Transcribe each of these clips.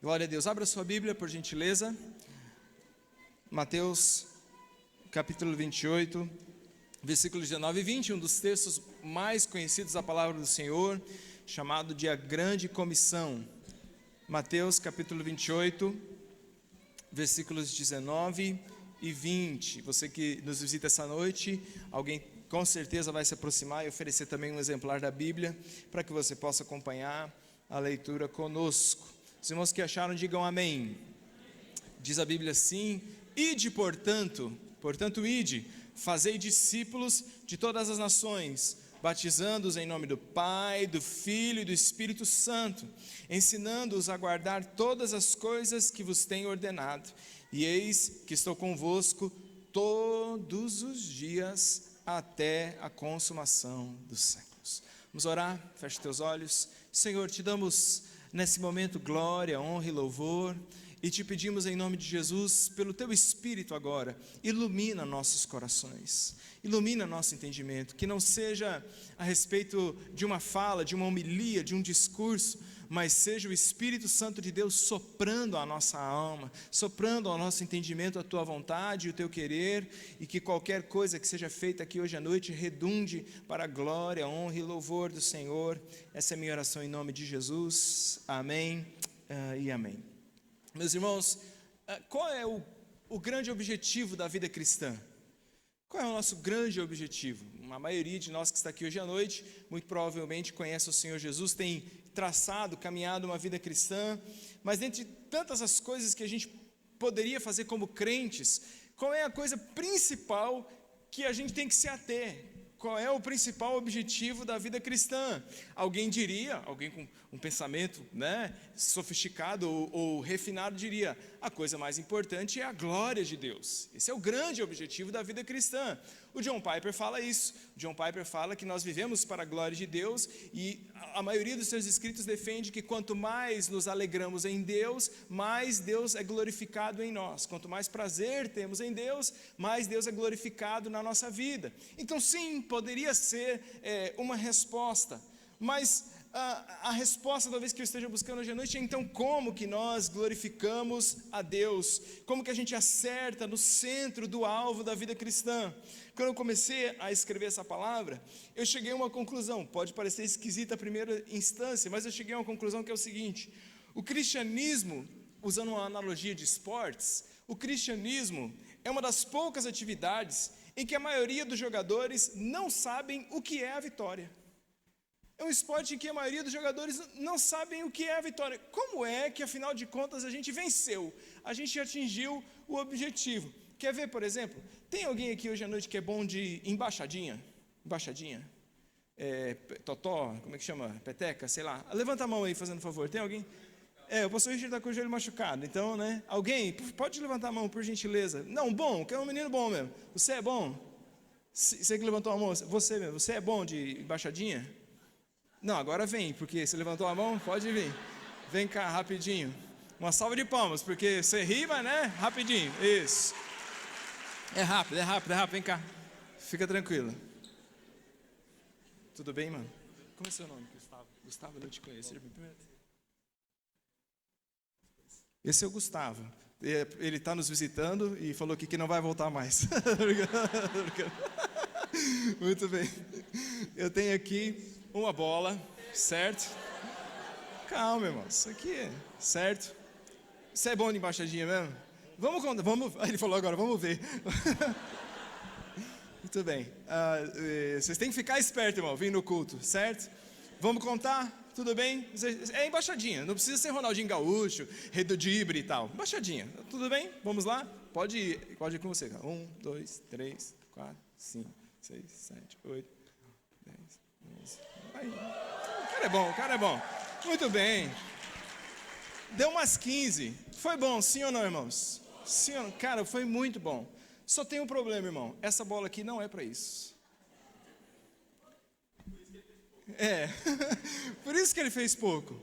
Glória a Deus. Abra sua Bíblia, por gentileza. Mateus, capítulo 28, versículos 19 e 20, um dos textos mais conhecidos da palavra do Senhor, chamado de a Grande Comissão. Mateus, capítulo 28, versículos 19 e 20. Você que nos visita essa noite, alguém com certeza vai se aproximar e oferecer também um exemplar da Bíblia, para que você possa acompanhar a leitura conosco. Os irmãos que acharam, digam amém. Diz a Bíblia assim: ide, portanto, ide, fazei discípulos de todas as nações, batizando-os em nome do Pai, do Filho e do Espírito Santo, ensinando-os a guardar todas as coisas que vos tenho ordenado. E eis que estou convosco todos os dias até a consumação dos séculos. Vamos orar, feche teus olhos. Senhor, te damos nesse momento glória, honra e louvor, e te pedimos em nome de Jesus, pelo teu Espírito agora, ilumina nossos corações, ilumina nosso entendimento, que não seja a respeito de uma fala, de uma homilia, de um discurso, mas seja o Espírito Santo de Deus soprando a nossa alma, soprando ao nosso entendimento a tua vontade e o teu querer, e que qualquer coisa que seja feita aqui hoje à noite redunde para a glória, honra e louvor do Senhor. Essa é a minha oração em nome de Jesus, amém e amém. Meus irmãos, qual é o grande objetivo da vida cristã? Qual é o nosso grande objetivo? A maioria de nós que está aqui hoje à noite, muito provavelmente conhece o Senhor Jesus, tem traçado, caminhado uma vida cristã, mas dentre tantas as coisas que a gente poderia fazer como crentes, qual é a coisa principal que a gente tem que se ater? Qual é o principal objetivo da vida cristã? Alguém diria, alguém com um pensamento sofisticado ou refinado diria, a coisa mais importante é a glória de Deus. Esse é o grande objetivo da vida cristã. O John Piper fala isso. O John Piper fala que nós vivemos para a glória de Deus, e a maioria dos seus escritos defende que quanto mais nos alegramos em Deus, mais Deus é glorificado em nós. Quanto mais prazer temos em Deus, mais Deus é glorificado na nossa vida. Então sim, poderia ser uma resposta, mas a resposta, talvez, que eu esteja buscando hoje à noite é então como que nós glorificamos a Deus, como que a gente acerta no centro do alvo da vida cristã. Quando eu comecei a escrever essa palavra, eu cheguei a uma conclusão, pode parecer esquisita à primeira instância, mas eu cheguei a uma conclusão que é o seguinte: o cristianismo, usando uma analogia de esportes, o cristianismo é uma das poucas atividades em que a maioria dos jogadores não sabem o que é a vitória. É um esporte em que a maioria dos jogadores não sabem o que é a vitória. Como é que, afinal de contas, a gente venceu? A gente atingiu o objetivo. Quer ver, por exemplo, tem alguém aqui hoje à noite que é bom de embaixadinha? Embaixadinha? Totó, como é que chama? Peteca, sei lá. Levanta a mão aí, fazendo favor. Tem alguém? O pastor Richard está com o joelho machucado, então, alguém, pode levantar a mão, por gentileza. Não, bom, que é um menino bom mesmo. Você é bom? Você que levantou a mão, você mesmo, você é bom de embaixadinha? Não, agora vem, porque você levantou a mão, pode vir. Vem cá, rapidinho. Uma salva de palmas, porque você rima, rapidinho, isso. É rápido, vem cá. Fica tranquilo. Tudo bem, mano? Como é seu nome? Gustavo, eu não te conheço. Esse é o Gustavo. Ele está nos visitando e falou aqui que não vai voltar mais. Muito bem. Eu tenho aqui uma bola, certo? Calma, irmão, isso aqui é certo? Você é bom de embaixadinha mesmo? Vamos. Ele falou agora, vamos ver. Muito bem. Vocês têm que ficar espertos, irmão, vindo no culto, certo? Vamos contar? Tudo bem? É embaixadinha, não precisa ser Ronaldinho Gaúcho, Redo Dibre e tal. Embaixadinha, tudo bem? Vamos lá? Pode ir com você. 1, 2, 3, 4, 5, 6, 7, 8, 10, 11. Aí. O cara é bom. Muito bem. Deu umas 15. Foi bom, sim ou não, irmãos? Sim ou não? Cara, foi muito bom. Só tem um problema, irmão. Essa bola aqui não é para isso. Por isso que ele fez pouco.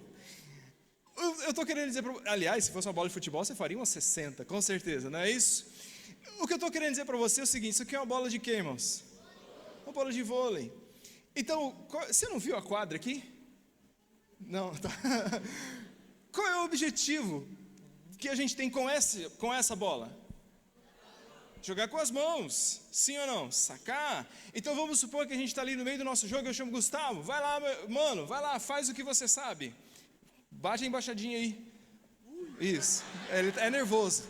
Eu estou querendo dizer, aliás, se fosse uma bola de futebol, você faria umas 60, com certeza, não é isso? O que eu estou querendo dizer para você é o seguinte: isso aqui é uma bola de quê, irmãos? Uma bola de vôlei. Então, você não viu a quadra aqui? Não, tá. Qual é o objetivo que a gente tem com essa bola? Jogar com as mãos, sim ou não? Sacar. Então vamos supor que a gente está ali no meio do nosso jogo, eu chamo Gustavo, vai lá, mano, vai lá, faz o que você sabe. Bate a embaixadinha aí. Isso, ele é nervoso.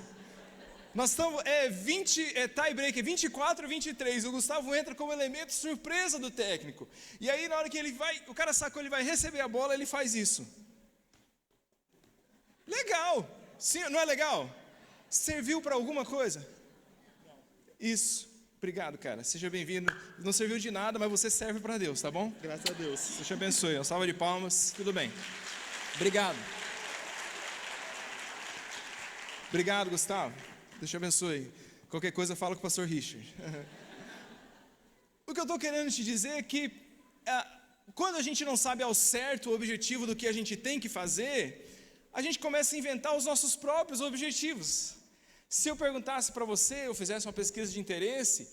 Nós estamos, tie break, é 24-23, o Gustavo entra como elemento surpresa do técnico. E aí na hora que o cara sacou, ele vai receber a bola, ele faz isso. Legal, sim, não é legal? Serviu para alguma coisa? Isso, obrigado, cara, seja bem-vindo. Não serviu de nada, mas você serve para Deus, tá bom? Graças a Deus. Deus te abençoe, uma salva de palmas, tudo bem. Obrigado. Obrigado, Gustavo, Deus te abençoe. Qualquer coisa fala com o pastor Richard. O que eu estou querendo te dizer é que quando a gente não sabe ao certo o objetivo do que a gente tem que fazer, a gente começa a inventar os nossos próprios objetivos. Se eu perguntasse para você, eu fizesse uma pesquisa de interesse,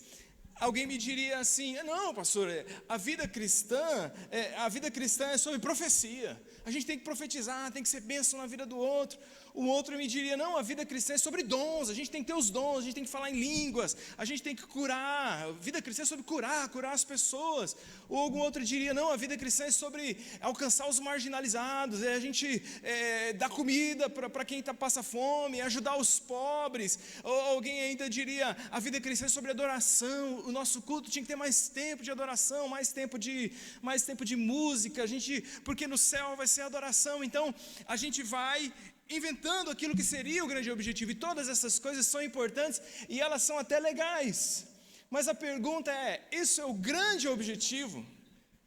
alguém me diria assim, não, pastor, a vida cristã é sobre profecia. A gente tem que profetizar, tem que ser bênção na vida do outro. O outro me diria, não, a vida cristã é sobre dons, a gente tem que ter os dons, a gente tem que falar em línguas, a gente tem que curar. A vida cristã é sobre curar as pessoas. Ou algum outro diria, não, a vida cristã é sobre alcançar os marginalizados, a gente dar comida para quem passa fome, ajudar os pobres. Ou alguém ainda diria, a vida cristã é sobre adoração, o nosso culto tinha que ter mais tempo de adoração, mais tempo de música, porque no céu vai ser adoração. Então a gente vai inventando aquilo que seria o grande objetivo, e todas essas coisas são importantes e elas são até legais, mas a pergunta é, isso é o grande objetivo?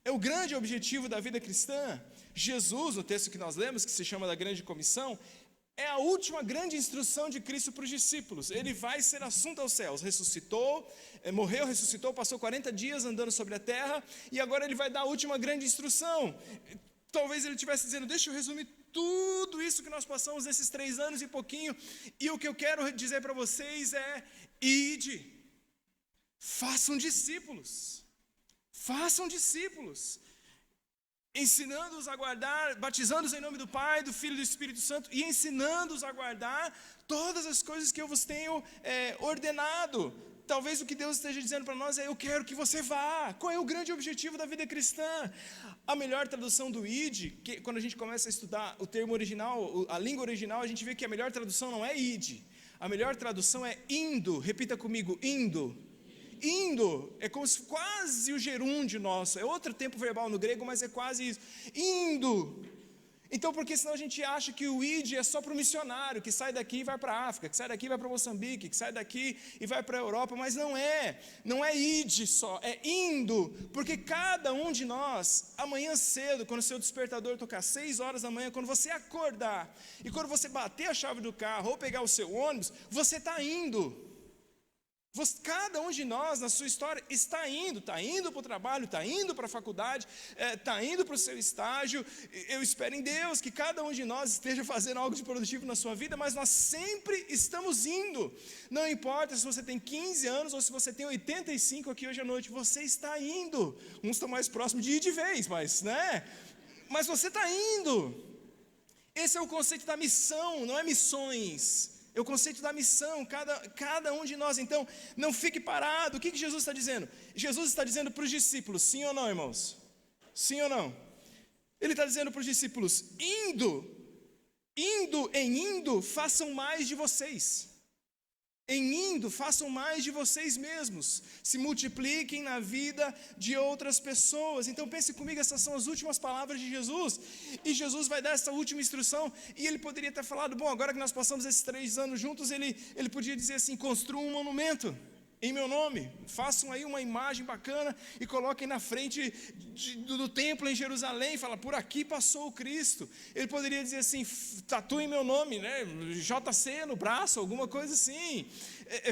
É o grande objetivo da vida cristã? Jesus, no texto que nós lemos, que se chama da grande comissão, é a última grande instrução de Cristo para os discípulos. Ele vai ser assunto aos céus, morreu, ressuscitou, passou 40 dias andando sobre a terra, e agora ele vai dar a última grande instrução. Talvez ele estivesse dizendo, deixa eu resumir tudo isso que nós passamos nesses 3 anos e pouquinho, e o que eu quero dizer para vocês é, ide, façam discípulos, ensinando-os a guardar, batizando-os em nome do Pai, do Filho e do Espírito Santo, e ensinando-os a guardar todas as coisas que eu vos tenho ordenado. Talvez o que Deus esteja dizendo para nós é, eu quero que você vá. Qual é o grande objetivo da vida cristã? A melhor tradução do id, quando a gente começa a estudar o termo original, a língua original, a gente vê que a melhor tradução não é id, a melhor tradução é indo. Repita comigo, indo. Indo, é como se quase o gerúndio nosso, é outro tempo verbal no grego, mas é quase isso, indo. Então, porque senão a gente acha que o id é só para o missionário, que sai daqui e vai para a África, que sai daqui e vai para Moçambique, que sai daqui e vai para a Europa, mas não é id só, é indo, porque cada um de nós, amanhã cedo, quando o seu despertador tocar 6 horas da manhã, quando você acordar, e quando você bater a chave do carro, ou pegar o seu ônibus, você está indo. Cada um de nós, na sua história, está indo para o trabalho, está indo para a faculdade, está indo para o seu estágio. Eu espero em Deus que cada um de nós esteja fazendo algo de produtivo na sua vida, mas nós sempre estamos indo. Não importa se você tem 15 anos ou se você tem 85 aqui hoje à noite, você está indo. Uns estão mais próximos de ir de vez, mas você está indo. Esse é o conceito da missão, não é missões. É o conceito da missão, cada um de nós. Então, não fique parado. O que Jesus está dizendo? Jesus está dizendo para os discípulos, sim ou não, irmãos? Sim ou não? Ele está dizendo para os discípulos, indo, façam mais de vocês. Façam mais de vocês mesmos. Se multipliquem na vida de outras pessoas. Então pense comigo, essas são as últimas palavras de Jesus. E Jesus vai dar essa última instrução. E ele poderia ter falado, bom, agora que nós passamos esses 3 anos juntos, ele podia dizer assim, construam um monumento em meu nome, façam aí uma imagem bacana e coloquem na frente do templo em Jerusalém, fala, por aqui passou o Cristo. Ele poderia dizer assim, tatuem meu nome, JC no braço, alguma coisa assim,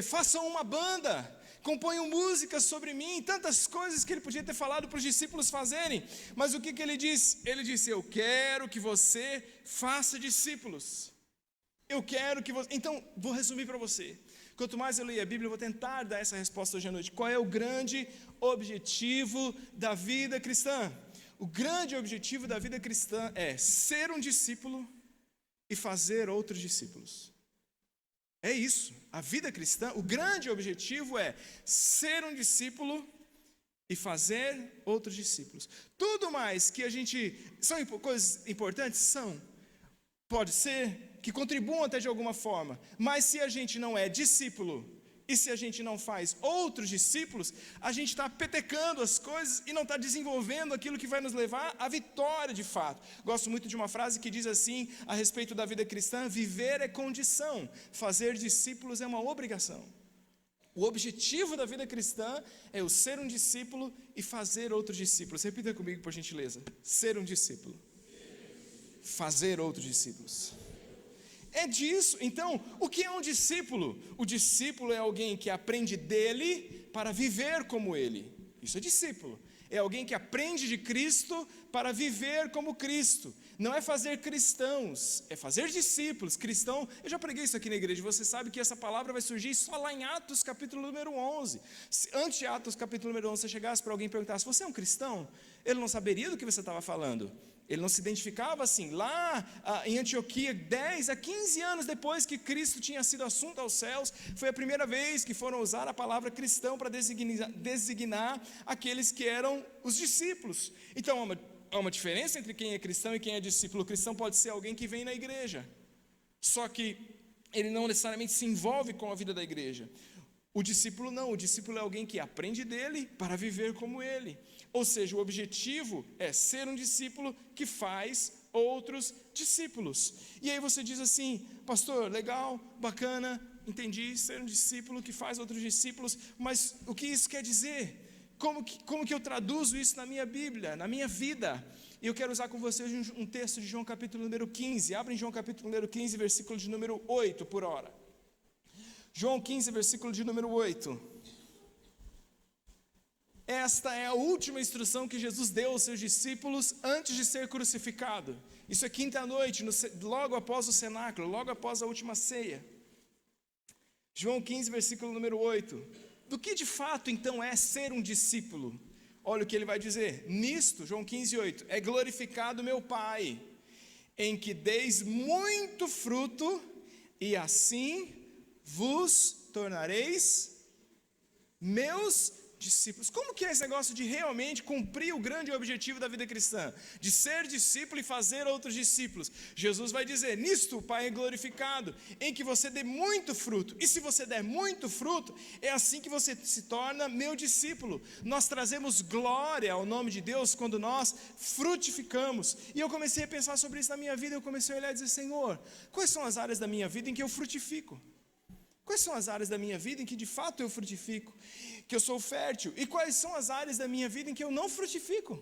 façam uma banda, componham músicas sobre mim, tantas coisas que ele podia ter falado para os discípulos fazerem, mas o que ele disse? Ele disse, eu quero que você faça discípulos, eu quero que você... Então, vou resumir para você. Quanto mais eu leio a Bíblia, eu vou tentar dar essa resposta hoje à noite. Qual é o grande objetivo da vida cristã? O grande objetivo da vida cristã é ser um discípulo e fazer outros discípulos. É isso. A vida cristã, o grande objetivo é ser um discípulo e fazer outros discípulos. Tudo mais que a gente... São coisas importantes? São. Pode ser que contribuam até de alguma forma. Mas se a gente não é discípulo e se a gente não faz outros discípulos, a gente está petecando as coisas e não está desenvolvendo aquilo que vai nos levar à vitória de fato. Gosto muito de uma frase que diz assim, a respeito da vida cristã: viver é condição, fazer discípulos é uma obrigação. O objetivo da vida cristã é o ser um discípulo e fazer outros discípulos. Repita comigo, por gentileza. Ser um discípulo. Fazer outros discípulos. É disso. Então, o que é um discípulo? O discípulo é alguém que aprende dele para viver como ele. Isso é discípulo. É alguém que aprende de Cristo para viver como Cristo. Não é fazer cristãos, é fazer discípulos. Cristão, eu já preguei isso aqui na igreja, você sabe que essa palavra vai surgir só lá em Atos capítulo número 11. Se antes de Atos capítulo número 11 você chegasse para alguém e perguntasse: você é um cristão? Ele não saberia do que você estava falando. Ele não se identificava assim. Lá em Antioquia, 10 a 15 anos depois que Cristo tinha sido assunto aos céus, foi a primeira vez que foram usar a palavra cristão para designar aqueles que eram os discípulos. Então há uma diferença entre quem é cristão e quem é discípulo. O cristão pode ser alguém que vem na igreja, só que ele não necessariamente se envolve com a vida da igreja. O discípulo não, o discípulo é alguém que aprende dele para viver como ele. Ou seja, o objetivo é ser um discípulo que faz outros discípulos. E aí você diz assim: pastor, legal, bacana, entendi, ser um discípulo que faz outros discípulos, mas o que isso quer dizer? Como que eu traduzo isso na minha Bíblia, na minha vida? E eu quero usar com vocês um texto de João capítulo número 15. Abrem João capítulo número 15, versículo de número 8 por hora. João 15, versículo de número 8. Esta é a última instrução que Jesus deu aos seus discípulos antes de ser crucificado. Isso é quinta-noite, logo após o cenáculo, logo após a última ceia. João 15, versículo número 8. Do que de fato então é ser um discípulo? Olha o que ele vai dizer. Nisto, João 15, 8. É glorificado meu Pai, em que deis muito fruto, e assim vos tornareis meus discípulos. Como que é esse negócio de realmente cumprir o grande objetivo da vida cristã? De ser discípulo e fazer outros discípulos. Jesus vai dizer: nisto o Pai é glorificado, em que você dê muito fruto. E se você der muito fruto, é assim que você se torna meu discípulo. Nós trazemos glória ao nome de Deus quando nós frutificamos. E eu comecei a pensar sobre isso na minha vida. Eu comecei a olhar e dizer: Senhor, quais são as áreas da minha vida em que eu frutifico? Quais são as áreas da minha vida em que de fato eu frutifico, que eu sou fértil? E quais são as áreas da minha vida em que eu não frutifico?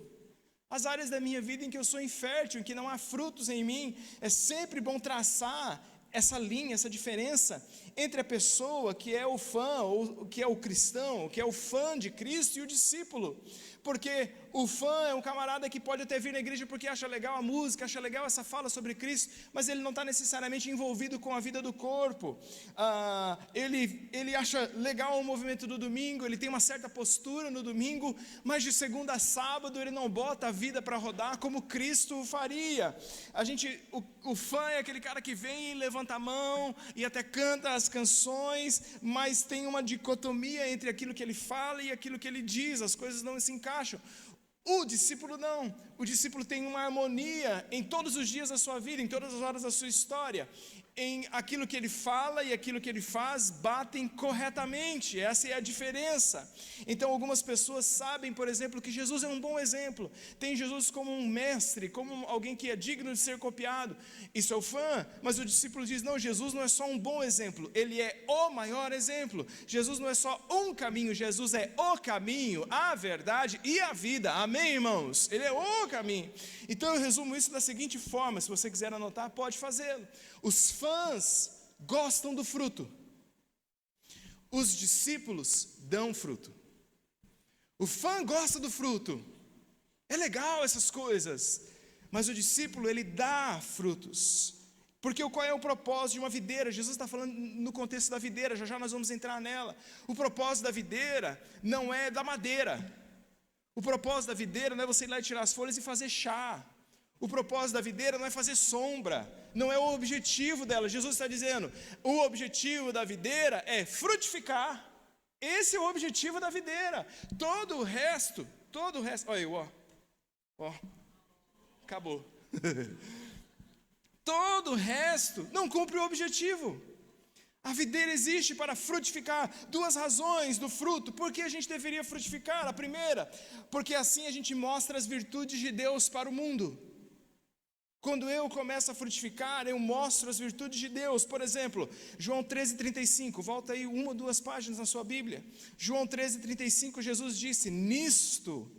As áreas da minha vida em que eu sou infértil, em que não há frutos em mim. É sempre bom traçar essa linha, essa diferença entre a pessoa que é o fã, ou que é o cristão, que é o fã de Cristo, e o discípulo. Porque o fã é um camarada que pode até vir na igreja porque acha legal a música, acha legal essa fala sobre Cristo, mas ele não está necessariamente envolvido com a vida do corpo. Ele acha legal o movimento do domingo, ele tem uma certa postura no domingo, mas de segunda a sábado ele não bota a vida para rodar como Cristo faria. O fã é aquele cara que vem e levanta a mão e até canta as canções, mas tem uma dicotomia entre aquilo que ele fala e aquilo que ele diz. As coisas não se encaixam. O discípulo não. O discípulo tem uma harmonia em todos os dias da sua vida, em todas as horas da sua história. Em aquilo que ele fala e aquilo que ele faz batem corretamente. Essa é a diferença. Então algumas pessoas sabem, por exemplo, que Jesus é um bom exemplo. Tem Jesus como um mestre, como alguém que é digno de ser copiado. Isso é o fã, mas o discípulo diz: não, Jesus não é só um bom exemplo, ele é o maior exemplo. Jesus não é só um caminho, Jesus é o caminho, a verdade e a vida. Amém, irmãos? Ele é o caminho. Então eu resumo isso da seguinte forma: se você quiser anotar, pode fazê-lo. Os fãs gostam do fruto, os discípulos dão fruto. O fã gosta do fruto, é legal essas coisas, mas o discípulo, ele dá frutos. Porque qual é o propósito de uma videira? Jesus está falando no contexto da videira, já nós vamos entrar nela. O propósito da videira não é da madeira. O propósito da videira não é você ir lá e tirar as folhas e fazer chá. O propósito da videira não é fazer sombra, não é o objetivo dela. Jesus está dizendo, o objetivo da videira é frutificar. Esse é o objetivo da videira. Todo o resto, olha eu, ó, acabou. Todo o resto não cumpre o objetivo. A videira existe para frutificar. Duas razões do fruto. Por que a gente deveria frutificar? A primeira, porque assim a gente mostra as virtudes de Deus para o mundo. Quando eu começo a frutificar, eu mostro as virtudes de Deus. Por exemplo, João 13,35, volta aí 1 ou 2 páginas na sua Bíblia. João 13,35, Jesus disse, nisto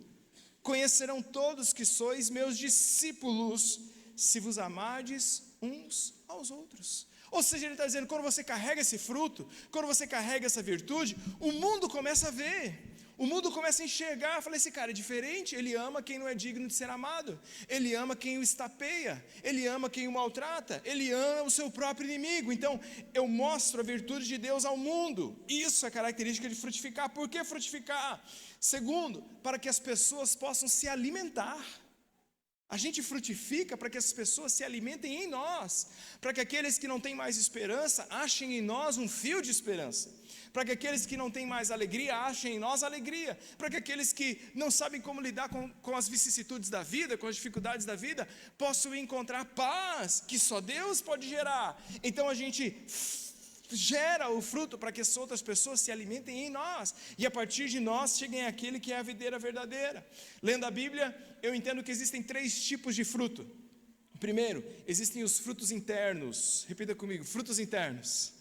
conhecerão todos que sois meus discípulos, se vos amardes uns aos outros. Ou seja, ele está dizendo, quando você carrega esse fruto, quando você carrega essa virtude, o mundo começa a ver. O mundo começa a enxergar, fala, esse cara é diferente, ele ama quem não é digno de ser amado, ele ama quem o estapeia, ele ama quem o maltrata, ele ama o seu próprio inimigo. Então, eu mostro a virtude de Deus ao mundo. Isso é característica de frutificar. Por que frutificar? Segundo, para que as pessoas possam se alimentar. A gente frutifica para que as pessoas se alimentem em nós, para que aqueles que não têm mais esperança achem em nós um fio de esperança, para que aqueles que não têm mais alegria achem em nós alegria, para que aqueles que não sabem como lidar com as vicissitudes da vida, com as dificuldades da vida, possam encontrar paz que só Deus pode gerar. Então a gente gera o fruto para que as outras pessoas se alimentem em nós, e a partir de nós cheguem àquele que é a videira verdadeira. Lendo a Bíblia, eu entendo que existem 3 tipos de fruto. Primeiro, existem os frutos internos. Repita comigo, frutos internos.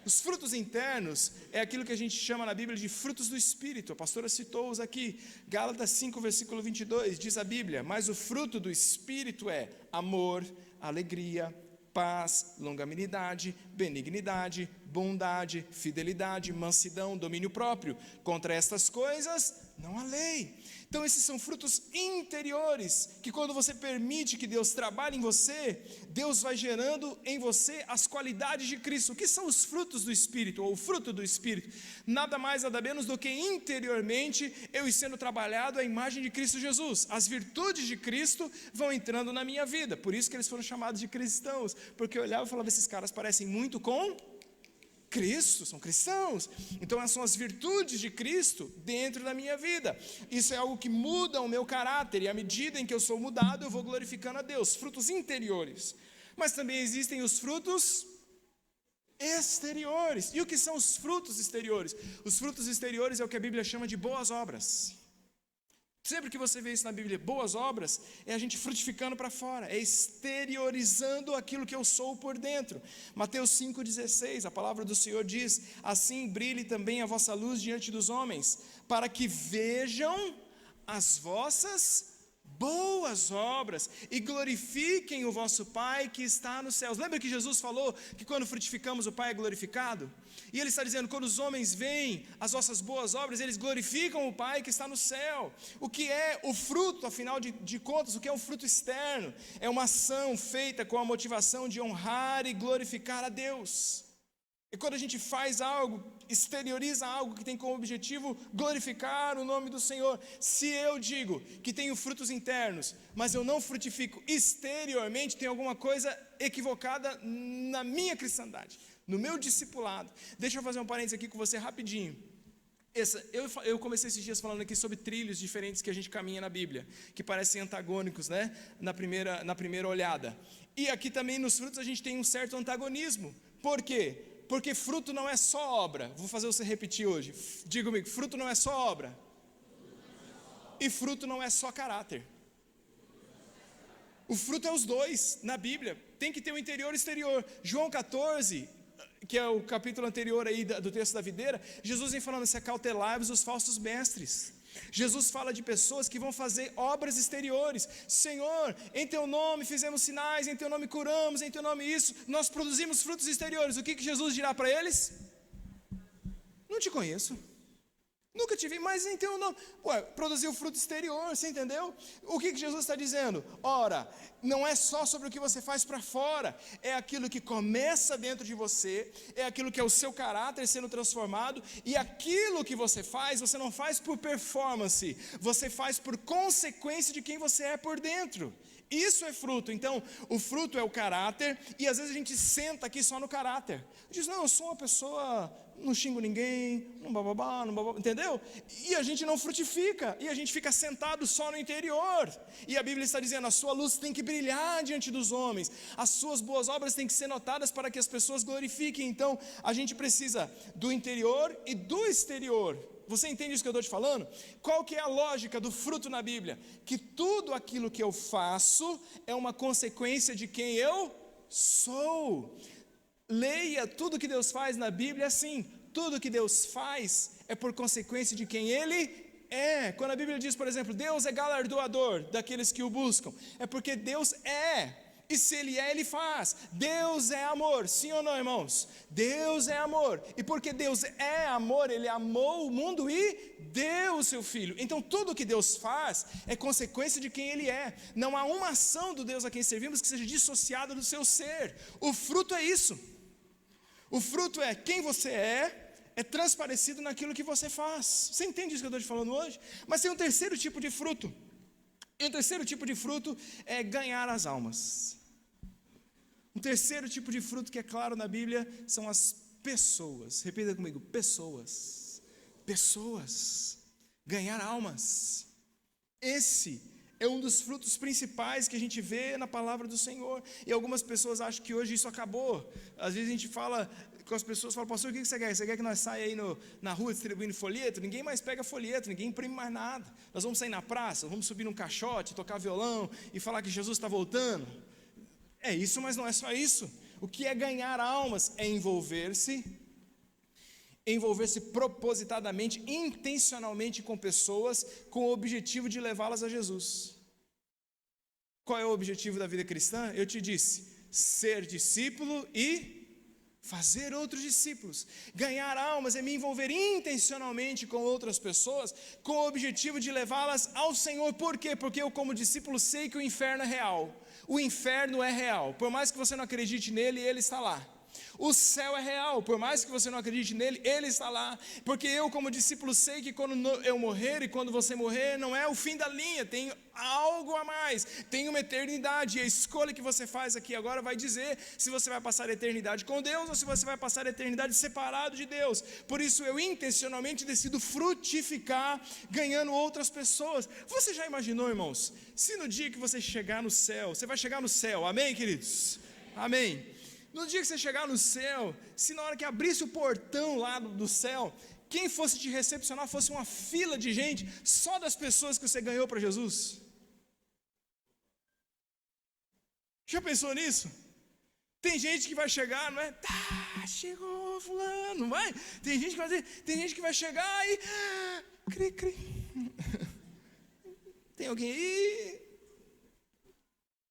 Os frutos internos é aquilo que a gente chama na Bíblia de frutos do Espírito. A pastora citou-os aqui. Gálatas 5, versículo 22, diz a Bíblia, mas o fruto do Espírito é amor, alegria, paz, longanimidade, benignidade, bondade, fidelidade, mansidão, domínio próprio. Contra estas coisas não há lei. Então esses são frutos interiores, que quando você permite que Deus trabalhe em você, Deus vai gerando em você as qualidades de Cristo. O que são os frutos do Espírito, ou o fruto do Espírito? Nada mais, nada menos do que interiormente, eu sendo trabalhado a imagem de Cristo Jesus. As virtudes de Cristo vão entrando na minha vida, por isso que eles foram chamados de cristãos, porque eu olhava e falava, esses caras parecem muito com Cristo, são cristãos. Então essas são as virtudes de Cristo dentro da minha vida. Isso é algo que muda o meu caráter, e à medida em que eu sou mudado, eu vou glorificando a Deus. Frutos interiores. Mas também existem os frutos exteriores. E o que são os frutos exteriores? Os frutos exteriores é o que a Bíblia chama de boas obras. Sempre que você vê isso na Bíblia, boas obras, é a gente frutificando para fora, é exteriorizando aquilo que eu sou por dentro. Mateus 5,16, a palavra do Senhor diz, assim brilhe também a vossa luz diante dos homens, para que vejam as vossas boas obras e glorifiquem o vosso Pai que está nos céus. Lembra que Jesus falou que quando frutificamos o Pai é glorificado? E Ele está dizendo, quando os homens veem as vossas boas obras, eles glorificam o Pai que está no céu. O que é o fruto, afinal de contas, o que é um fruto externo? É uma ação feita com a motivação de honrar e glorificar a Deus. E quando a gente faz algo, exterioriza algo que tem como objetivo glorificar o nome do Senhor. Se eu digo que tenho frutos internos, mas eu não frutifico exteriormente, tem alguma coisa equivocada na minha cristandade, no meu discipulado. Deixa eu fazer um parênteses aqui com você rapidinho. Eu comecei esses dias falando aqui sobre trilhos diferentes que a gente caminha na Bíblia, que parecem antagônicos, né? Na primeira olhada. E aqui também nos frutos a gente tem um certo antagonismo. Por quê? Porque fruto não é só obra. Vou fazer você repetir hoje. Diga comigo, fruto não é só obra. E fruto não é só caráter. O fruto é os dois na Bíblia. Tem que ter o interior e o exterior. João 14, que é o capítulo anterior aí do texto da videira, Jesus vem falando, se acautelai-vos os falsos mestres. Jesus fala de pessoas que vão fazer obras exteriores. Senhor, em teu nome fizemos sinais, em teu nome curamos, em teu nome isso, nós produzimos frutos exteriores. O que Jesus dirá para eles? Não te conheço. Nunca te vi, mas então não. Produzir o fruto exterior, você entendeu? O que Jesus está dizendo? Ora, não é só sobre o que você faz para fora, é aquilo que começa dentro de você, é aquilo que é o seu caráter sendo transformado, e aquilo que você não faz por performance, você faz por consequência de quem você é por dentro. Isso é fruto. Então, o fruto é o caráter, e às vezes a gente senta aqui só no caráter. Diz, não, eu sou uma pessoa, não xingo ninguém, não bababá, entendeu? E a gente não frutifica, e a gente fica sentado só no interior. E a Bíblia está dizendo, a sua luz tem que brilhar diante dos homens, as suas boas obras têm que ser notadas para que as pessoas glorifiquem. Então, a gente precisa do interior e do exterior. Você entende isso que eu estou te falando? Qual que é a lógica do fruto na Bíblia? Que tudo aquilo que eu faço é uma consequência de quem eu sou. Leia tudo que Deus faz na Bíblia assim. Tudo que Deus faz é por consequência de quem Ele é. Quando a Bíblia diz, por exemplo, Deus é galardoador daqueles que o buscam, é porque Deus é. E se Ele é, Ele faz. Deus é amor, sim ou não, irmãos? Deus é amor, e porque Deus é amor, Ele amou o mundo e deu o seu Filho. Então tudo que Deus faz é consequência de quem Ele é. Não há uma ação do Deus a quem servimos que seja dissociada do seu ser. O fruto é isso. O fruto é quem você é transparecido naquilo que você faz. Você entende isso que eu estou te falando hoje? Mas tem um terceiro tipo de fruto. E o terceiro tipo de fruto é ganhar as almas. Um terceiro tipo de fruto que é claro na Bíblia são as pessoas. Repita comigo, pessoas. Pessoas. Ganhar almas. Esse é um dos frutos principais que a gente vê na palavra do Senhor. E algumas pessoas acham que hoje isso acabou. Às vezes a gente fala com as pessoas, fala, pastor, o que você quer? Você quer que nós saia aí na rua distribuindo folheto? Ninguém mais pega folheto, ninguém imprime mais nada. Nós vamos sair na praça, vamos subir num caixote, tocar violão e falar que Jesus está voltando. É isso, mas não é só isso. O que é ganhar almas? É envolver-se propositadamente, intencionalmente com pessoas, com o objetivo de levá-las a Jesus. Qual é o objetivo da vida cristã? Eu te disse, ser discípulo e fazer outros discípulos. Ganhar almas é me envolver intencionalmente com outras pessoas, com o objetivo de levá-las ao Senhor. Por quê? Porque eu, como discípulo, sei que o inferno é real. O inferno é real. Por mais que você não acredite nele, ele está lá. O céu é real, por mais que você não acredite nele, ele está lá, porque eu como discípulo sei que quando eu morrer e quando você morrer, não é o fim da linha, tem algo a mais, tem uma eternidade, e a escolha que você faz aqui agora vai dizer se você vai passar a eternidade com Deus, ou se você vai passar a eternidade separado de Deus. Por isso eu intencionalmente decido frutificar, ganhando outras pessoas. Você já imaginou, irmãos, se no dia que você chegar no céu, você vai chegar no céu, amém, queridos? Amém. No dia que você chegar no céu, se na hora que abrisse o portão lá do céu, quem fosse te recepcionar fosse uma fila de gente, só das pessoas que você ganhou para Jesus. Já pensou nisso? Tem gente que vai chegar, não é? Tá, chegou fulano, não vai? Tem gente que vai chegar e cri, cri. Tem alguém aí?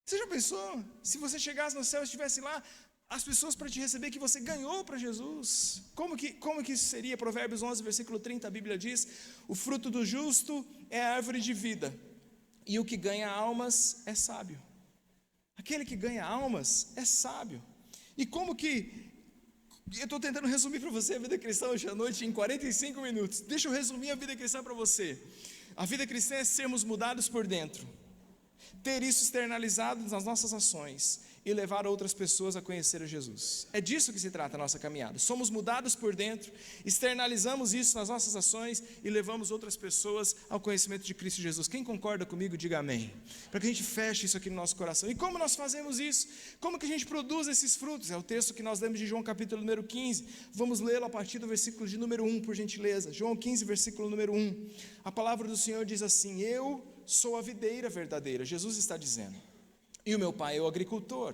Você já pensou? Se você chegasse no céu e estivesse lá, as pessoas para te receber que você ganhou para Jesus. Como que isso seria? Provérbios 11, versículo 30, a Bíblia diz, o fruto do justo é a árvore de vida, e o que ganha almas é sábio. Aquele que ganha almas é sábio. E como que, eu estou tentando resumir para você a vida cristã hoje à noite em 45 minutos. Deixa eu resumir a vida cristã para você. A vida cristã é sermos mudados por dentro, ter isso externalizado nas nossas ações e levar outras pessoas a conhecer a Jesus. É disso que se trata a nossa caminhada. Somos mudados por dentro, externalizamos isso nas nossas ações e levamos outras pessoas ao conhecimento de Cristo Jesus. Quem concorda comigo, diga amém. Para que a gente feche isso aqui no nosso coração. E como nós fazemos isso? Como que a gente produz esses frutos? É o texto que nós lemos de João capítulo número 15. Vamos lê-lo a partir do versículo de número 1, por gentileza. João 15, versículo número 1. A palavra do Senhor diz assim, eu sou a videira verdadeira. Jesus está dizendo. E o meu pai é o agricultor.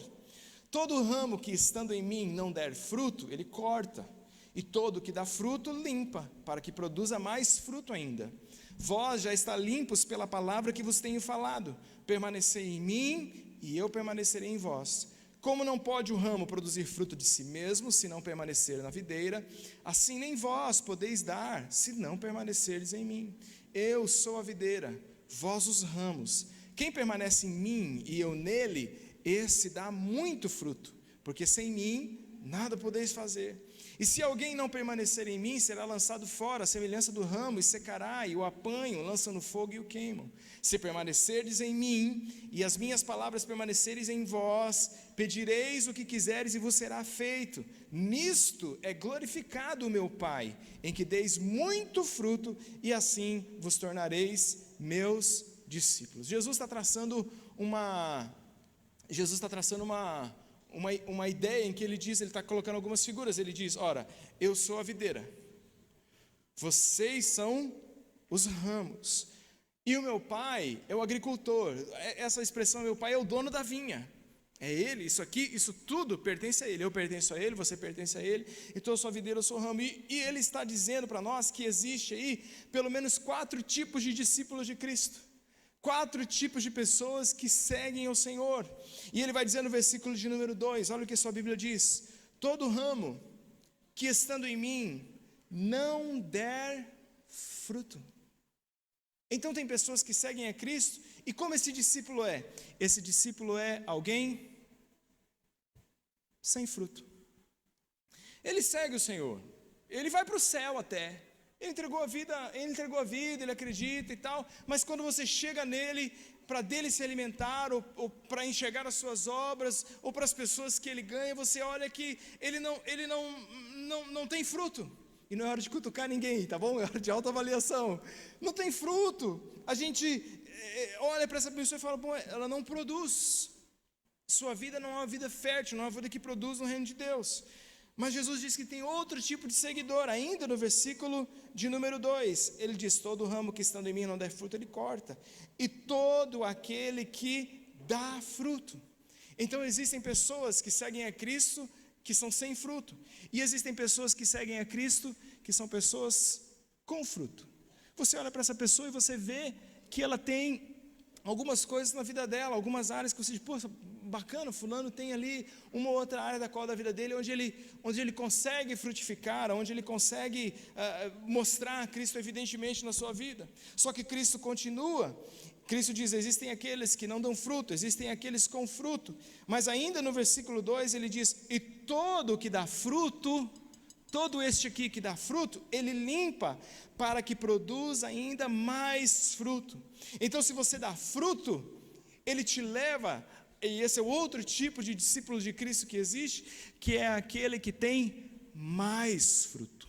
Todo ramo que estando em mim não der fruto, ele corta. E todo que dá fruto, limpa, para que produza mais fruto ainda. Vós já está limpos pela palavra que vos tenho falado. Permanecei em mim e eu permanecerei em vós. Como não pode o ramo produzir fruto de si mesmo, se não permanecer na videira, assim nem vós podeis dar, se não permanecerdes em mim. Eu sou a videira, vós os ramos. Quem permanece em mim e eu nele, esse dá muito fruto, porque sem mim nada podeis fazer. E se alguém não permanecer em mim, será lançado fora, à semelhança do ramo, e secará, e o apanham, lançam no fogo e o queimam. Se permanecerdes em mim, e as minhas palavras permanecerem em vós, pedireis o que quiseres e vos será feito. Nisto é glorificado o meu Pai, em que deis muito fruto, e assim vos tornareis meus discípulos. Jesus está traçando uma ideia em que ele está colocando algumas figuras. Ele diz: ora, eu sou a videira, vocês são os ramos, e o meu pai é o agricultor. Essa expressão, meu pai é o dono da vinha, é ele, isso tudo pertence a ele. Eu pertenço a ele, você pertence a ele, então eu sou a videira, eu sou o ramo. E ele está dizendo para nós que existe aí pelo menos 4 tipos de discípulos de Cristo, 4 tipos de pessoas que seguem o Senhor. E ele vai dizer no versículo de número 2, olha o que sua Bíblia diz: todo ramo que estando em mim não der fruto. Então tem pessoas que seguem a Cristo, e como esse discípulo é? Esse discípulo é alguém sem fruto. Ele segue o Senhor, ele vai para o céu até, ele entregou a vida, ele acredita e tal, mas quando você chega nele, para dele se alimentar, ou para enxergar as suas obras, ou para as pessoas que ele ganha, você olha que ele não tem fruto. E não é hora de cutucar ninguém, tá bom? É hora de autoavaliação. Não tem fruto. A gente olha para essa pessoa e fala: bom, ela não produz. Sua vida não é uma vida fértil, não é uma vida que produz no reino de Deus. Mas Jesus diz que tem outro tipo de seguidor. Ainda no versículo de número 2, ele diz: todo ramo que estando em mim não der fruto, ele corta. E todo aquele que dá fruto. Então existem pessoas que seguem a Cristo que são sem fruto, e existem pessoas que seguem a Cristo que são pessoas com fruto. Você olha para essa pessoa e você vê que ela tem algumas coisas na vida dela, algumas áreas que você diz: poxa, bacana, fulano tem ali uma outra área da vida dele onde ele consegue frutificar, onde ele consegue mostrar Cristo evidentemente na sua vida. Só que Cristo continua. Cristo diz: existem aqueles que não dão fruto, existem aqueles com fruto. Mas ainda no versículo 2 ele diz: e todo que dá fruto, todo este aqui que dá fruto, ele limpa para que produza ainda mais fruto. Então, se você dá fruto, ele te leva, e esse é o outro tipo de discípulo de Cristo que existe, que é aquele que tem mais fruto.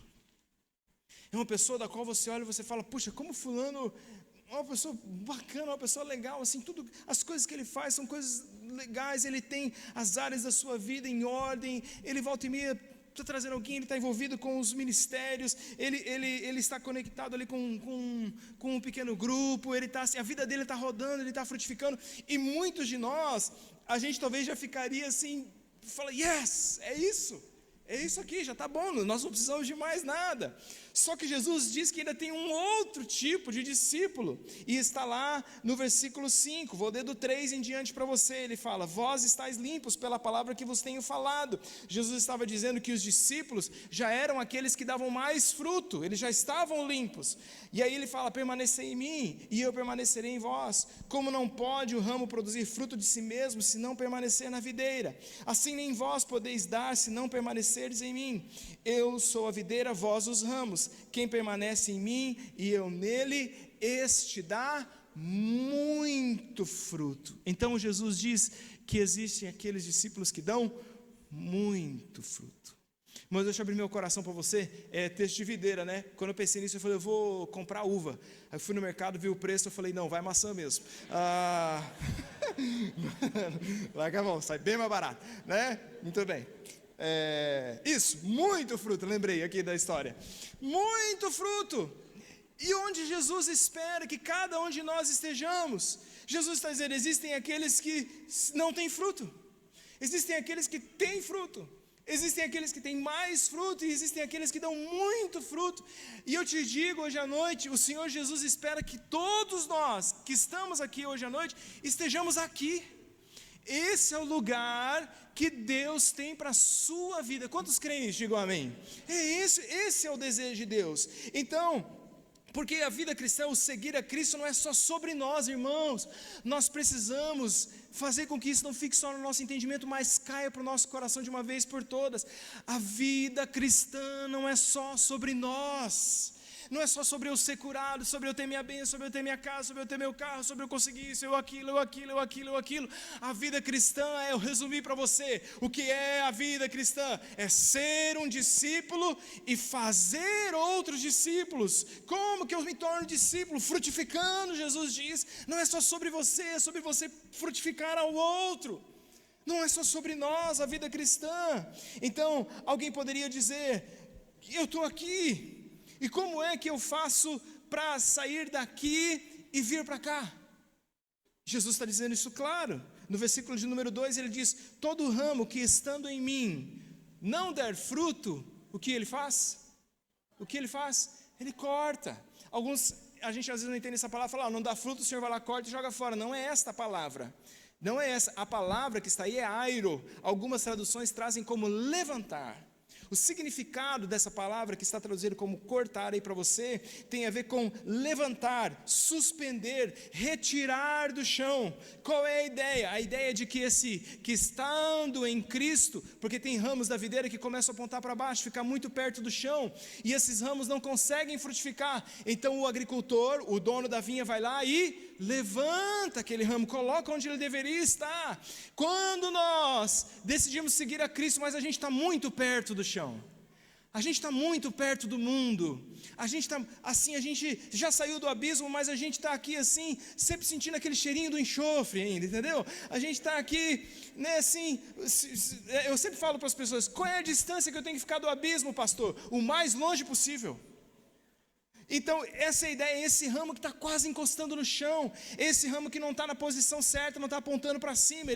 É uma pessoa da qual você olha e você fala: puxa, como fulano é uma pessoa bacana, uma pessoa legal, assim, tudo, as coisas que ele faz são coisas legais, ele tem as áreas da sua vida em ordem, ele volta e meia está trazendo alguém, ele está envolvido com os ministérios, ele está conectado ali com um pequeno grupo, ele está assim, a vida dele está rodando, ele está frutificando. E muitos de nós, a gente talvez já ficaria assim, fala: yes, é isso aqui, já está bom, nós não precisamos de mais nada. Só que Jesus diz que ainda tem um outro tipo de discípulo, e está lá no versículo 5, vou ler do 3 em diante para você. Ele fala: vós estáis limpos pela palavra que vos tenho falado. Jesus estava dizendo que os discípulos já eram aqueles que davam mais fruto, eles já estavam limpos. E aí ele fala: permanecei em mim, e eu permanecerei em vós. Como não pode o ramo produzir fruto de si mesmo, se não permanecer na videira, assim nem vós podeis dar, se não permanecerdes em mim. Eu sou a videira, vós os ramos. Quem permanece em mim e eu nele, este dá muito fruto. Então Jesus diz que existem aqueles discípulos que dão muito fruto. Mas deixa eu abrir meu coração para você. É texto de videira, né? Quando eu pensei nisso, eu falei: eu vou comprar uva. Aí eu fui no mercado, vi o preço, eu falei: não, vai maçã mesmo. Larga a mão, sai bem mais barato, né? Muito bem. Isso, muito fruto, lembrei aqui da história. Muito fruto. E onde Jesus espera que cada um de nós estejamos? Jesus está dizendo: existem aqueles que não têm fruto, existem aqueles que têm fruto, existem aqueles que têm mais fruto, e existem aqueles que dão muito fruto. E eu te digo hoje à noite, o Senhor Jesus espera que todos nós que estamos aqui hoje à noite estejamos aqui. Esse é o lugar que Deus tem para a sua vida. Quantos creem nisso? Digam amém. Esse é o desejo de Deus. Então, porque a vida cristã, o seguir a Cristo não é só sobre nós, irmãos. Nós precisamos fazer com que isso não fique só no nosso entendimento, mas caia para o nosso coração de uma vez por todas. A vida cristã não é só sobre nós. Não é só sobre eu ser curado, sobre eu ter minha bênção, sobre eu ter minha casa, sobre eu ter meu carro, sobre eu conseguir isso, eu aquilo. A vida cristã eu resumi para você. O que é a vida cristã? É ser um discípulo e fazer outros discípulos. Como que eu me torno discípulo? Frutificando, Jesus diz. Não é só sobre você, é sobre você frutificar ao outro. Não é só sobre nós a vida cristã. Então, alguém poderia dizer, eu estou aqui. E como é que eu faço para sair daqui e vir para cá? Jesus está dizendo isso claro. No versículo de número 2 ele diz, todo ramo que estando em mim não der fruto, o que ele faz? O que ele faz? Ele corta. A gente às vezes não entende essa palavra, fala, não dá fruto, o Senhor vai lá, corta e joga fora. Não é esta a palavra. Não é essa. A palavra que está aí é airo. Algumas traduções trazem como levantar. O significado dessa palavra que está traduzido como cortar aí para você, tem a ver com levantar, suspender, retirar do chão. Qual é a ideia? A ideia é de que estando em Cristo, porque tem ramos da videira que começam a apontar para baixo, ficar muito perto do chão, e esses ramos não conseguem frutificar. Então o agricultor, o dono da vinha vai lá e levanta aquele ramo, coloca onde ele deveria estar. Quando nós decidimos seguir a Cristo, mas a gente está muito perto do chão, a gente está muito perto do mundo, a gente está assim, a gente já saiu do abismo, mas a gente está aqui assim, sempre sentindo aquele cheirinho do enxofre ainda, entendeu? A gente está aqui, né, assim, eu sempre falo para as pessoas, qual é a distância que eu tenho que ficar do abismo, pastor? O mais longe possível. Então, essa é a ideia, esse ramo que está quase encostando no chão, esse ramo que não está na posição certa, não está apontando para cima,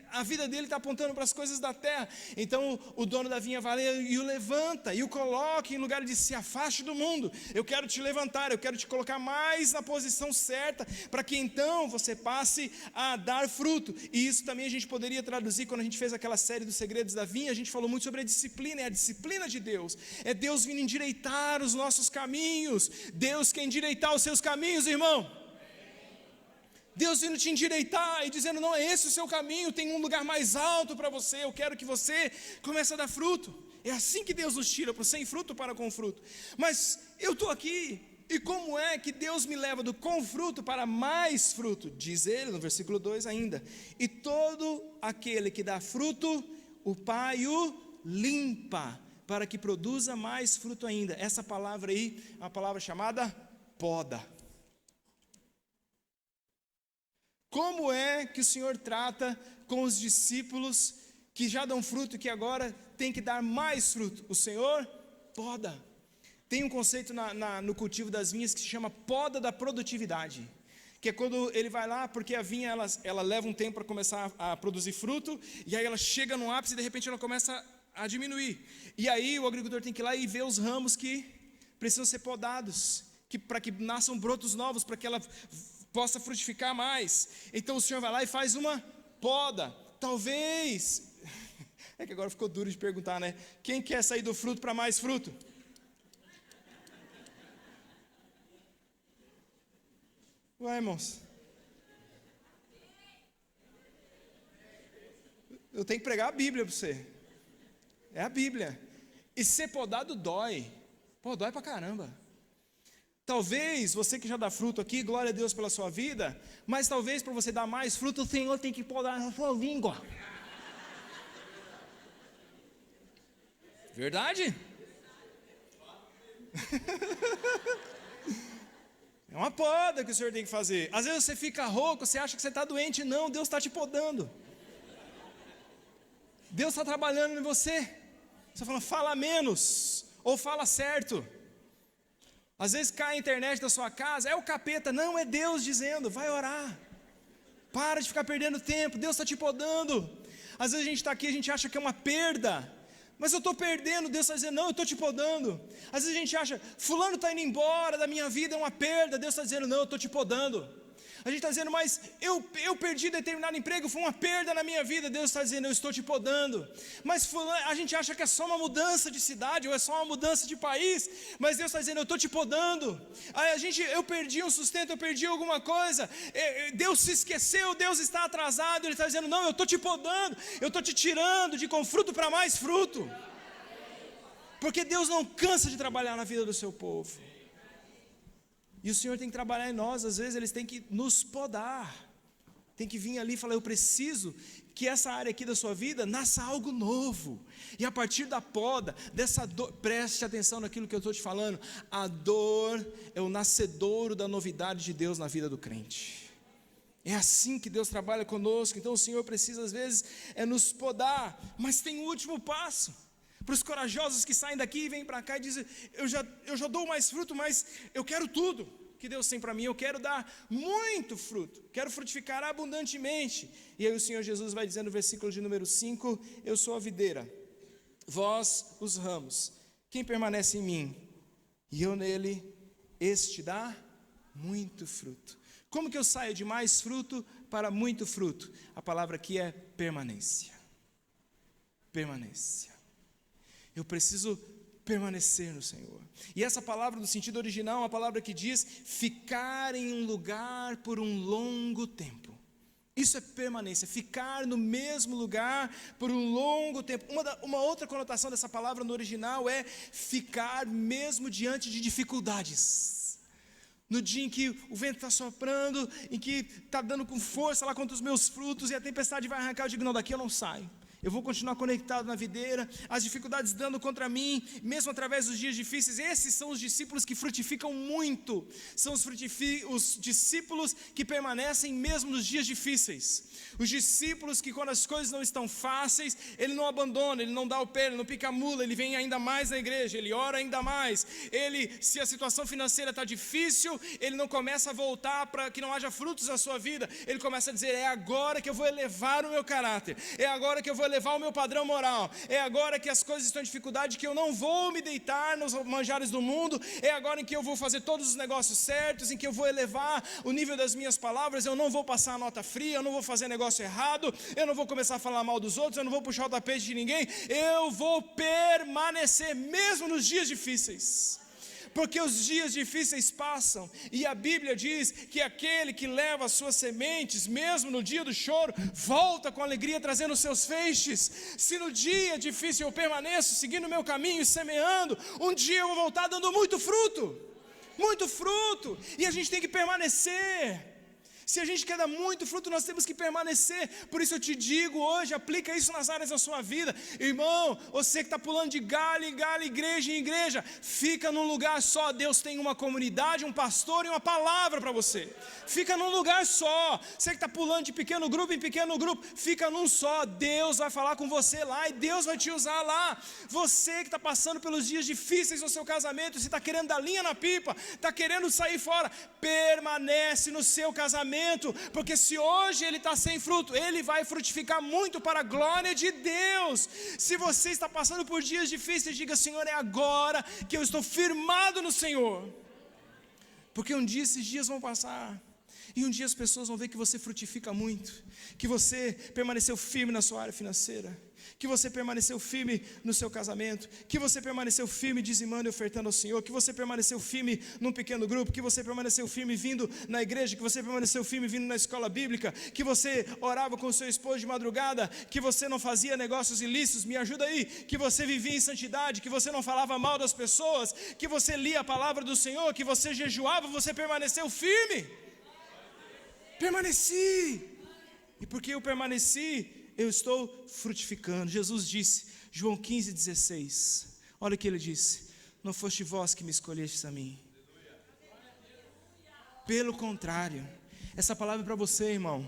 a vida dele está apontando para as coisas da terra. Então, o dono da vinha vai e o levanta, e o coloca em lugar de se afaste do mundo. Eu quero te levantar, eu quero te colocar mais na posição certa, para que então você passe a dar fruto. E isso também a gente poderia traduzir, quando a gente fez aquela série dos segredos da vinha, a gente falou muito sobre a disciplina, é a disciplina de Deus, é Deus vindo endireitar os nossos caminhos. Deus quer endireitar os seus caminhos, irmão. Deus vindo te endireitar e dizendo, não, é esse o seu caminho, tem um lugar mais alto para você, eu quero que você comece a dar fruto. É assim que Deus nos tira, para sem fruto para com fruto. Mas eu estou aqui, e como é que Deus me leva do com fruto para mais fruto? Diz ele no versículo 2 ainda, e todo aquele que dá fruto, o Pai o limpa, para que produza mais fruto ainda. Essa palavra aí é uma palavra chamada poda. Como é que o Senhor trata com os discípulos que já dão fruto e que agora tem que dar mais fruto? O Senhor poda. Tem um conceito no cultivo das vinhas que se chama poda da produtividade, que é quando ele vai lá, porque a vinha ela leva um tempo para começar a produzir fruto, e aí ela chega no ápice e de repente ela começa a diminuir, e aí o agricultor tem que ir lá e ver os ramos que precisam ser podados, para que nasçam brotos novos, para que ela possa frutificar mais. Então o Senhor vai lá e faz uma poda. Talvez, é que agora ficou duro de perguntar, né? Quem quer sair do fruto para mais fruto? Ué, irmãos, eu tenho que pregar a Bíblia para você. É a Bíblia. E ser podado dói. Pô, dói pra caramba. Talvez você que já dá fruto aqui, glória a Deus pela sua vida, mas talvez para você dar mais fruto, o Senhor tem que podar a sua língua. Verdade? É uma poda que o Senhor tem que fazer. Às vezes você fica rouco, você acha que você está doente. Não, Deus está te podando. Deus está trabalhando em você. Você fala, fala menos, ou fala certo. Às vezes cai a internet da sua casa, é o capeta. Não, é Deus dizendo, vai orar. Para de ficar perdendo tempo, Deus está te podando. Às vezes a gente está aqui, a gente acha que é uma perda. Mas eu estou perdendo, Deus está dizendo, não, eu estou te podando. Às vezes a gente acha, fulano está indo embora da minha vida, é uma perda. Deus está dizendo, não, eu estou te podando. A gente está dizendo, mas eu perdi determinado emprego, foi uma perda na minha vida. Deus está dizendo, eu estou te podando. Mas a gente acha que é só uma mudança de cidade, ou é só uma mudança de país, mas Deus está dizendo, eu estou te podando. Eu perdi um sustento, eu perdi alguma coisa, Deus se esqueceu, Deus está atrasado. Ele está dizendo, não, eu estou te podando, eu estou te tirando de com fruto para mais fruto. Porque Deus não cansa de trabalhar na vida do seu povo. E o Senhor tem que trabalhar em nós. Às vezes eles têm que nos podar. Tem que vir ali e falar, eu preciso que essa área aqui da sua vida nasça algo novo. E a partir da poda, dessa dor, preste atenção naquilo que eu estou te falando. A dor é o nascedouro da novidade de Deus na vida do crente. É assim que Deus trabalha conosco. Então o Senhor precisa às vezes nos podar. Mas tem um último passo. Para os corajosos que saem daqui e vêm para cá e dizem, eu já dou mais fruto, mas eu quero tudo que Deus tem para mim, eu quero dar muito fruto, quero frutificar abundantemente. E aí o Senhor Jesus vai dizendo no versículo de número 5, eu sou a videira, vós os ramos, quem permanece em mim e eu nele, este dá muito fruto. Como que eu saio de mais fruto para muito fruto? A palavra aqui é permanência. Permanência. Eu preciso permanecer no Senhor. E essa palavra, no sentido original, é uma palavra que diz ficar em um lugar por um longo tempo. Isso é permanência, ficar no mesmo lugar por um longo tempo. Uma outra conotação dessa palavra no original é ficar mesmo diante de dificuldades. No dia em que o vento está soprando, em que está dando com força lá contra os meus frutos e a tempestade vai arrancar, eu digo, não, daqui eu não saio. Eu vou continuar conectado na videira, as dificuldades dando contra mim, mesmo através dos dias difíceis. Esses são os discípulos que frutificam muito, são os discípulos que permanecem mesmo nos dias difíceis. Os discípulos que quando as coisas não estão fáceis, ele não abandona, ele não dá o pé, ele não pica a mula, ele vem ainda mais na igreja, ele ora ainda mais. Se a situação financeira está difícil, ele não começa a voltar para que não haja frutos na sua vida, ele começa a dizer, é agora que eu vou elevar o meu caráter, é agora que eu vou elevar o meu padrão moral, é agora que as coisas estão em dificuldade, que eu não vou me deitar nos manjares do mundo, é agora em que eu vou fazer todos os negócios certos, em que eu vou elevar o nível das minhas palavras, eu não vou passar a nota fria, eu não vou fazer negócio errado, eu não vou começar a falar mal dos outros, eu não vou puxar o tapete de ninguém, eu vou permanecer mesmo nos dias difíceis. Porque os dias difíceis passam, e a Bíblia diz que aquele que leva as suas sementes, mesmo no dia do choro, volta com alegria trazendo os seus feixes. Se no dia difícil eu permaneço seguindo o meu caminho e semeando, um dia eu vou voltar dando muito fruto, e a gente tem que permanecer. Se a gente quer dar muito fruto, nós temos que permanecer. Por isso eu te digo hoje, aplica isso nas áreas da sua vida. Irmão, você que está pulando de galho em galho, igreja em igreja, fica num lugar só. Deus tem uma comunidade, um pastor e uma palavra para você. Fica num lugar só. Você que está pulando de pequeno grupo em pequeno grupo, fica num só. Deus vai falar com você lá e Deus vai te usar lá. Você que está passando pelos dias difíceis no seu casamento, você está querendo dar linha na pipa, está querendo sair fora, permanece no seu casamento. Porque se hoje ele está sem fruto, ele vai frutificar muito para a glória de Deus. Se você está passando por dias difíceis, diga, Senhor, é agora que eu estou firmado no Senhor. Porque um dia esses dias vão passar, e um dia as pessoas vão ver que você frutifica muito, que você permaneceu firme na sua área financeira, que você permaneceu firme no seu casamento, que você permaneceu firme dizimando e ofertando ao Senhor, que você permaneceu firme num pequeno grupo, que você permaneceu firme vindo na igreja, que você permaneceu firme vindo na escola bíblica, que você orava com o seu esposo de madrugada, que você não fazia negócios ilícitos, me ajuda aí, que você vivia em santidade, que você não falava mal das pessoas, que você lia a palavra do Senhor, que você jejuava, você permaneceu firme. Permaneci. E porque eu permaneci, eu estou frutificando. Jesus disse, João 15,16, olha o que ele disse, não foste vós que me escolhestes a mim, pelo contrário, essa palavra é para você, irmão,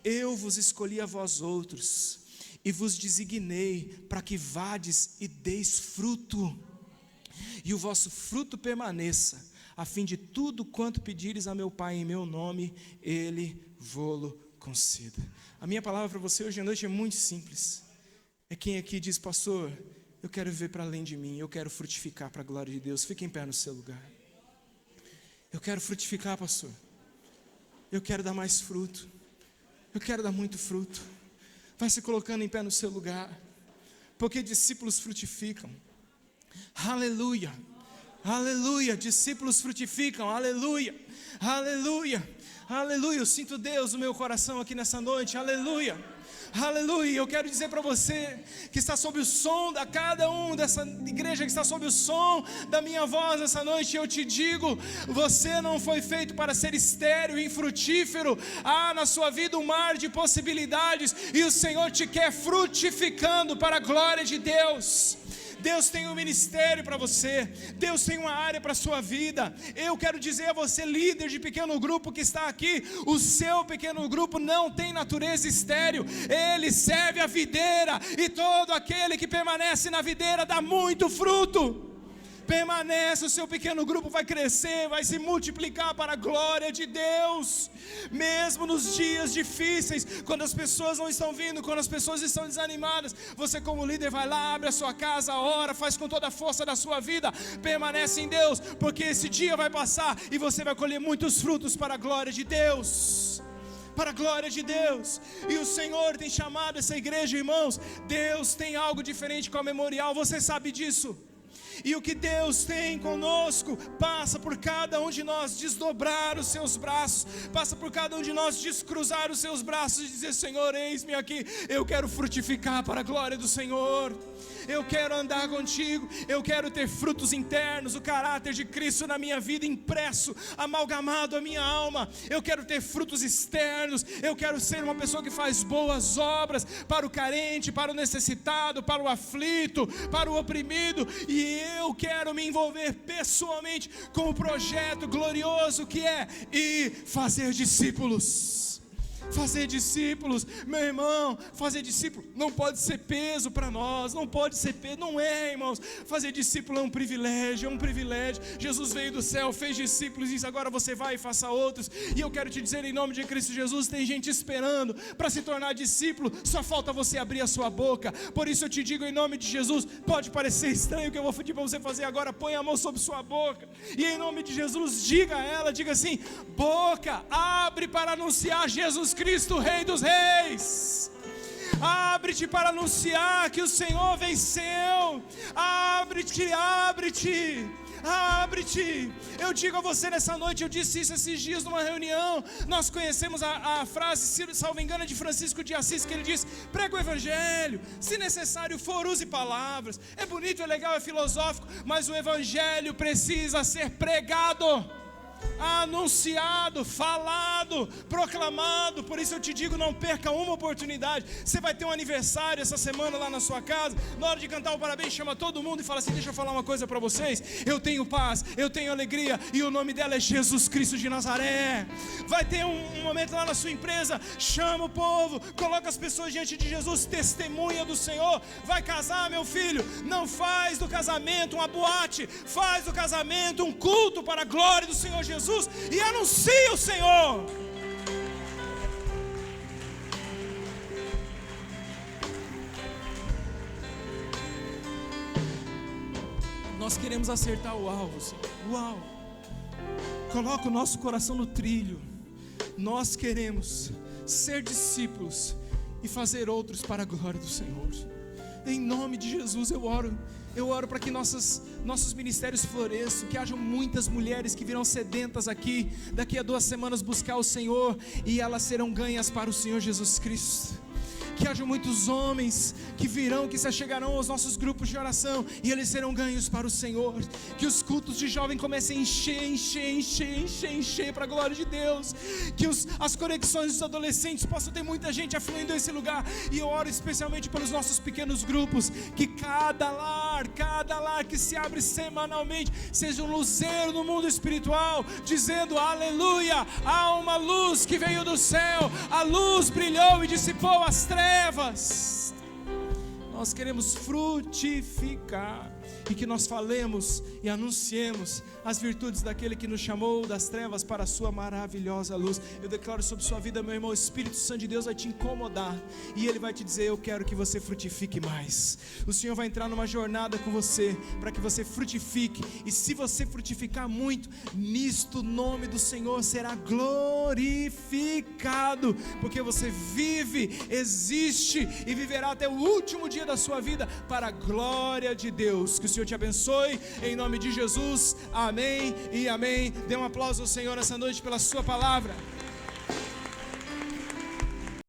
eu vos escolhi a vós outros, e vos designei para que vades e deis fruto, e o vosso fruto permaneça, a fim de tudo quanto pedires a meu Pai em meu nome, Ele vô-lo conceda. A minha palavra para você hoje à noite é muito simples. É quem aqui diz, pastor, eu quero viver para além de mim, eu quero frutificar para a glória de Deus. Fique em pé no seu lugar. Eu quero frutificar, pastor. Eu quero dar mais fruto. Eu quero dar muito fruto. Vai se colocando em pé no seu lugar, porque discípulos frutificam. Aleluia, aleluia, discípulos frutificam, aleluia, aleluia, aleluia. Eu sinto Deus no meu coração aqui nessa noite, aleluia, aleluia. Eu quero dizer para você que está sob o som da cada um dessa igreja, que está sob o som da minha voz essa noite, eu te digo, você não foi feito para ser estéril, infrutífero. Há na sua vida um mar de possibilidades, e o Senhor te quer frutificando para a glória de Deus. Deus tem um ministério para você, Deus tem uma área para a sua vida. Eu quero dizer a você, líder de pequeno grupo que está aqui, o seu pequeno grupo não tem natureza estéril, ele serve a videira, e todo aquele que permanece na videira dá muito fruto. Permanece, o seu pequeno grupo vai crescer, vai se multiplicar para a glória de Deus. Mesmo nos dias difíceis, quando as pessoas não estão vindo, quando as pessoas estão desanimadas, você como líder vai lá, abre a sua casa, ora, faz com toda a força da sua vida, permanece em Deus, porque esse dia vai passar e você vai colher muitos frutos para a glória de Deus. Para a glória de Deus. E o Senhor tem chamado essa igreja, irmãos, Deus tem algo diferente com a Memorial, você sabe disso. E o que Deus tem conosco passa por cada um de nós desdobrar os seus braços, passa por cada um de nós descruzar os seus braços e dizer: Senhor, eis-me aqui, eu quero frutificar para a glória do Senhor. Eu quero andar contigo, eu quero ter frutos internos, o caráter de Cristo na minha vida impresso, amalgamado à minha alma. Eu quero ter frutos externos, eu quero ser uma pessoa que faz boas obras para o carente, para o necessitado, para o aflito, para o oprimido. E eu quero me envolver pessoalmente com o projeto glorioso que é ir fazer discípulos. Fazer discípulos, meu irmão, fazer discípulo não pode ser peso para nós, não pode ser peso, não é, irmãos. Fazer discípulo é um privilégio, Jesus veio do céu, fez discípulos e diz: agora você vai e faça outros. E eu quero te dizer, em nome de Cristo Jesus, tem gente esperando para se tornar discípulo, só falta você abrir a sua boca. Por isso eu te digo, em nome de Jesus, pode parecer estranho o que eu vou pedir para você fazer agora, põe a mão sobre sua boca, e em nome de Jesus, diga a ela, diga assim: boca, abre para anunciar Jesus Cristo, Rei dos Reis. Abre-te para anunciar que o Senhor venceu. Abre-te, abre-te, abre-te. Eu digo a você nessa noite, eu disse isso esses dias numa reunião. Nós conhecemos a frase, salvo engano, de Francisco de Assis, que ele diz: prega o evangelho, se necessário for, use palavras. É bonito, é legal, é filosófico, mas o evangelho precisa ser pregado, anunciado, falado, proclamado. Por isso eu te digo, não perca uma oportunidade. Você vai ter um aniversário essa semana lá na sua casa, na hora de cantar o parabéns, chama todo mundo e fala assim: deixa eu falar uma coisa para vocês, eu tenho paz, eu tenho alegria, e o nome dela é Jesus Cristo de Nazaré. Vai ter um momento lá na sua empresa, chama o povo, coloca as pessoas diante de Jesus, testemunha do Senhor. Vai casar, meu filho, não faz do casamento uma boate, faz do casamento um culto para a glória do Senhor Jesus, e anuncia o Senhor. Nós queremos acertar o alvo, Senhor. Uau! Coloca o nosso coração no trilho. Nós queremos ser discípulos e fazer outros para a glória do Senhor. Em nome de Jesus eu oro para que nossos ministérios floresçam, que hajam muitas mulheres que virão sedentas aqui, daqui a 2 semanas buscar o Senhor, e elas serão ganhas para o Senhor Jesus Cristo. Que hajam muitos homens que virão, que se achegarão aos nossos grupos de oração, e eles serão ganhos para o Senhor. Que os cultos de jovem comecem a encher para a glória de Deus. Que as conexões dos adolescentes possam ter muita gente afluindo a esse lugar. E eu oro especialmente pelos nossos pequenos grupos, que cada lar que se abre semanalmente seja um luzeiro no mundo espiritual, dizendo: aleluia, há uma luz que veio do céu, a luz brilhou e dissipou as trevas. Nós queremos frutificar. e que nós falemos e anunciemos as virtudes daquele que nos chamou das trevas para a sua maravilhosa luz. Eu declaro sobre sua vida, meu irmão, o Espírito Santo de Deus vai te incomodar e Ele vai te dizer: eu quero que você frutifique mais. O Senhor vai entrar numa jornada com você para que você frutifique, e se você frutificar muito, nisto o nome do Senhor será glorificado, porque você vive, existe e viverá até o último dia da sua vida para a glória de Deus. Que o Senhor te abençoe, em nome de Jesus, amém e amém. Dê um aplauso ao Senhor nessa noite pela sua palavra.